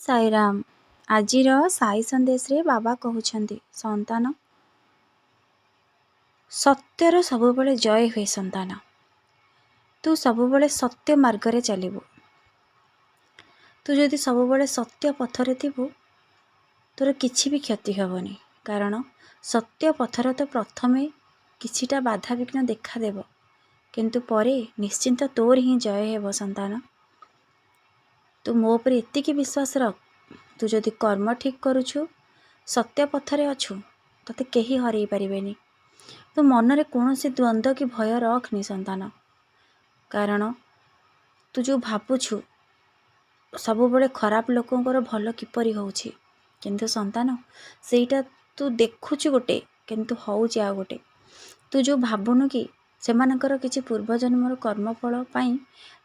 ସାଇରାମ। ଆଜିର ସାଇ ସନ୍ଦେଶରେ ବାବା କହୁଛନ୍ତି, ସନ୍ତାନ, ସତ୍ୟର ସବୁବେଳେ ଜୟ ହୁଏ। ସନ୍ତାନ, ତୁ ସବୁବେଳେ ସତ୍ୟ ମାର୍ଗରେ ଚାଲିବୁ। ତୁ ଯଦି ସବୁବେଳେ ସତ୍ୟ ପଥରେ ଥିବୁ, ତୋର କିଛି ବି କ୍ଷତି ହେବନି। କାରଣ ସତ୍ୟ ପଥରେ ତ ପ୍ରଥମେ କିଛିଟା ବାଧାବିଘ୍ନ ଦେଖାଦେବ, କିନ୍ତୁ ପରେ ନିଶ୍ଚିନ୍ତ ତୋର ହିଁ ଜୟ ହେବ। ସନ୍ତାନ, ତୁ ମୋ ଉପରେ ଏତିକି ବିଶ୍ୱାସ ରଖ। ତୁ ଯଦି କର୍ମ ଠିକ୍ କରୁଛୁ, ସତ୍ୟ ପଥରେ ଅଛୁ, ତୋତେ କେହି ହରେଇ ପାରିବେନି। ତୁ ମନରେ କୌଣସି ଦ୍ୱନ୍ଦ୍ୱ କି ଭୟ ରଖନି ସନ୍ତାନ। କାରଣ ତୁ ଯେଉଁ ଭାବୁଛୁ ସବୁବେଳେ ଖରାପ ଲୋକଙ୍କର ଭଲ କିପରି ହେଉଛି, କିନ୍ତୁ ସନ୍ତାନ ସେଇଟା ତୁ ଦେଖୁଛୁ ଗୋଟେ, କିନ୍ତୁ ହେଉଛି ଆଉ ଗୋଟେ। ତୁ ଯେଉଁ ଭାବୁନୁ କି ସେମାନଙ୍କର କିଛି ପୂର୍ବଜନ୍ମର କର୍ମଫଳ ପାଇଁ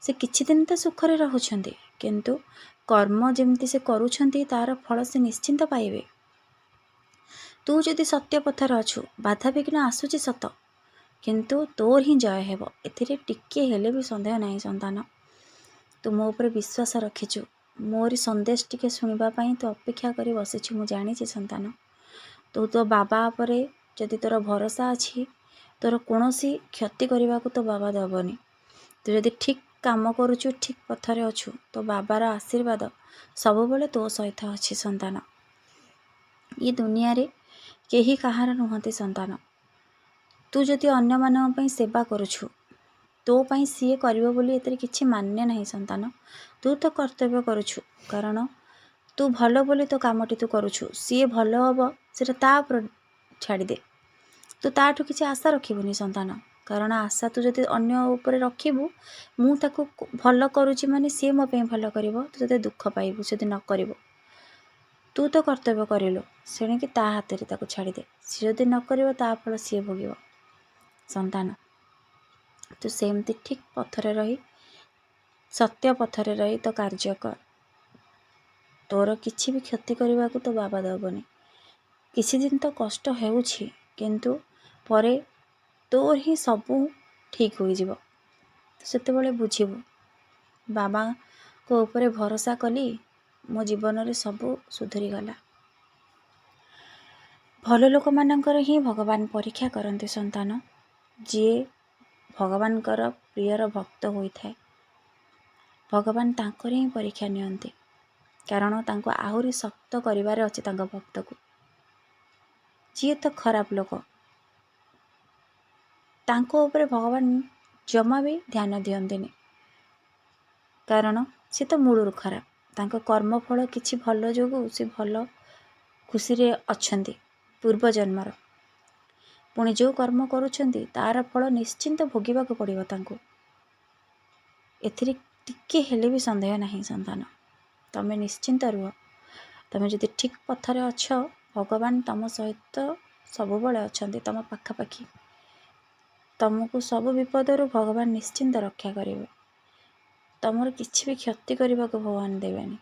ସେ କିଛି ଦିନ ତ ସୁଖରେ ରହୁଛନ୍ତି, କିନ୍ତୁ କର୍ମ ଯେମିତି ସେ କରୁଛନ୍ତି ତାର ଫଳ ସେ ନିଶ୍ଚିନ୍ତ ପାଇବେ। ତୁ ଯଦି ସତ୍ୟ ପଥରେ ଅଛୁ, ବାଧାବିଘ୍ନ ଆସୁଛି ସତ, କିନ୍ତୁ ତୋର ହିଁ ଜୟ ହେବ। ଏଥିରେ ଟିକିଏ ହେଲେ ବି ସନ୍ଦେହ ନାହିଁ। ସନ୍ତାନ, ତୁ ମୋ ଉପରେ ବିଶ୍ୱାସ ରଖିଛୁ, ମୋରି ସନ୍ଦେଶ ଟିକେ ଶୁଣିବା ପାଇଁ ତୁ ଅପେକ୍ଷା କରି ବସିଛୁ, ମୁଁ ଜାଣିଛି। ସନ୍ତାନ, ତୁ ତୋ ବାବା ଉପରେ ଯଦି ତୋର ଭରସା ଅଛି, ତୋର କୌଣସି କ୍ଷତି କରିବାକୁ ତୋ ବାବା ଦେବନି। ତୁ ଯଦି ଠିକ୍ କାମ କରୁଛୁ, ଠିକ୍ ପଥରେ ଅଛୁ, ତୋ ବାବାର ଆଶୀର୍ବାଦ ସବୁବେଳେ ତୋ ସହିତ ଅଛି। ସନ୍ତାନ, ଏ ଦୁନିଆରେ କେହି କାହାର ନୁହନ୍ତି। ସନ୍ତାନ, ତୁ ଯଦି ଅନ୍ୟମାନଙ୍କ ପାଇଁ ସେବା କରୁଛୁ, ତୋ ପାଇଁ ସିଏ କରିବ ବୋଲି ଏଥିରେ କିଛି ମାନେ ନାହିଁ। ସନ୍ତାନ, ତୁ ତ କର୍ତ୍ତବ୍ୟ କରୁଛୁ, କାରଣ ତୁ ଭଲ ବୋଲି ତୋ କାମଟି ତୁ କରୁଛୁ। ସିଏ ଭଲ ହେବ ସେଟା ତା ଉପରେ ଛାଡ଼ିଦେ। ତୁ ତାଠୁ କିଛି ଆଶା ରଖିବୁନି। ସନ୍ତାନ, କାରଣ ଆଶା ତୁ ଯଦି ଅନ୍ୟ ଉପରେ ରଖିବୁ, ମୁଁ ତାକୁ ଭଲ କରୁଛି ମାନେ ସିଏ ମୋ ପାଇଁ ଭଲ କରିବ, ତୁ ଯଦି ଦୁଃଖ ପାଇବୁ ଯଦି ନ କରିବ। ତୁ ତ କର୍ତ୍ତବ୍ୟ କରିଲୁ, ସେଣିକି ତା ହାତରେ ତାକୁ ଛାଡ଼ିଦେ। ସିଏ ଯଦି ନ କରିବ ତା ଫଳ ସିଏ ଭୋଗିବ। ସନ୍ତାନ, ତୁ ସେମିତି ଠିକ୍ ପଥରେ ରହି, ସତ୍ୟ ପଥରେ ରହି ତୋ କାର୍ଯ୍ୟ କର। ତୋର କିଛି ବି କ୍ଷତି କରିବାକୁ ତୋ ବାବା ଦେବନି। କିଛି ଦିନ ତ କଷ୍ଟ ହେଉଛି, କିନ୍ତୁ ପରେ ତୋର ହିଁ ସବୁ ଠିକ୍ ହୋଇଯିବ। ତୁ ସେତେବେଳେ ବୁଝିବୁ, ବାବାଙ୍କ ଉପରେ ଭରସା କଲି, ମୋ ଜୀବନରେ ସବୁ ସୁଧୁରିଗଲା। ଭଲ ଲୋକମାନଙ୍କର ହିଁ ଭଗବାନ ପରୀକ୍ଷା କରନ୍ତି। ସନ୍ତାନ, ଯିଏ ଭଗବାନଙ୍କର ପ୍ରିୟର ଭକ୍ତ ହୋଇଥାଏ, ଭଗବାନ ତାଙ୍କର ହିଁ ପରୀକ୍ଷା ନିଅନ୍ତି। କାରଣ ତାଙ୍କୁ ଆହୁରି ଶକ୍ତ କରିବାରେ ଅଛି ତାଙ୍କ ଭକ୍ତକୁ। ଯିଏ ତ ଖରାପ ଲୋକ, ତାଙ୍କ ଉପରେ ଭଗବାନ ଜମା ବି ଧ୍ୟାନ ଦିଅନ୍ତିନି, କାରଣ ସେ ତ ମୂଳରୁ ଖରାପ। ତାଙ୍କ କର୍ମଫଳ କିଛି ଭଲ ଯୋଗୁଁ ସେ ଭଲ ଖୁସିରେ ଅଛନ୍ତି ପୂର୍ବଜନ୍ମର। ପୁଣି ଯେଉଁ କର୍ମ କରୁଛନ୍ତି ତାର ଫଳ ନିଶ୍ଚିନ୍ତ ଭୋଗିବାକୁ ପଡ଼ିବ ତାଙ୍କୁ। ଏଥିରେ ଟିକେ ହେଲେ ବି ସନ୍ଦେହ ନାହିଁ। ସନ୍ତାନ, ତମେ ନିଶ୍ଚିନ୍ତ ରୁହ। ତମେ ଯଦି ଠିକ୍ ପଥରେ ଅଛ, ଭଗବାନ ତମ ସହିତ ସବୁବେଳେ ଅଛନ୍ତି, ତମ ପାଖାପାଖି। ତମକୁ ସବୁ ବିପଦରୁ ଭଗବାନ ନିଶ୍ଚିନ୍ତ ରକ୍ଷା କରିବେ। ତମର କିଛି ବି କ୍ଷତି କରିବାକୁ ଭଗବାନ ଦେବେନି।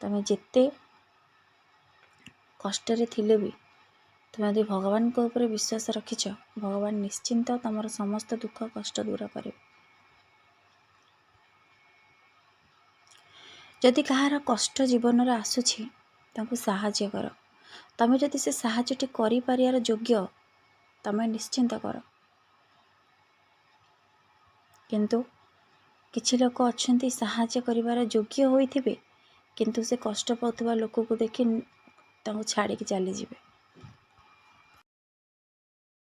ତମେ ଯେତେ କଷ୍ଟରେ ଥିଲେ ବି ତୁମେ ଯଦି ଭଗବାନଙ୍କ ଉପରେ ବିଶ୍ୱାସ ରଖିଛ, ଭଗବାନ ନିଶ୍ଚିନ୍ତ ତମର ସମସ୍ତ ଦୁଃଖ କଷ୍ଟ ଦୂର କରିବେ। ଯଦି କାହାର କଷ୍ଟ ଜୀବନରେ ଆସୁଛି, ତାଙ୍କୁ ସାହାଯ୍ୟ କର। ତମେ ଯଦି ସେ ସାହାଯ୍ୟଟି କରିପାରିବାର ଯୋଗ୍ୟ, ତମେ ନିଶ୍ଚିନ୍ତ କର। କିନ୍ତୁ କିଛି ଲୋକ ଅଛନ୍ତି ସାହାଯ୍ୟ କରିବାର ଯୋଗ୍ୟ ହୋଇଥିବେ, କିନ୍ତୁ ସେ କଷ୍ଟ ପାଉଥିବା ଲୋକକୁ ଦେଖି ତାଙ୍କୁ ଛାଡ଼ିକି ଚାଲିଯିବେ।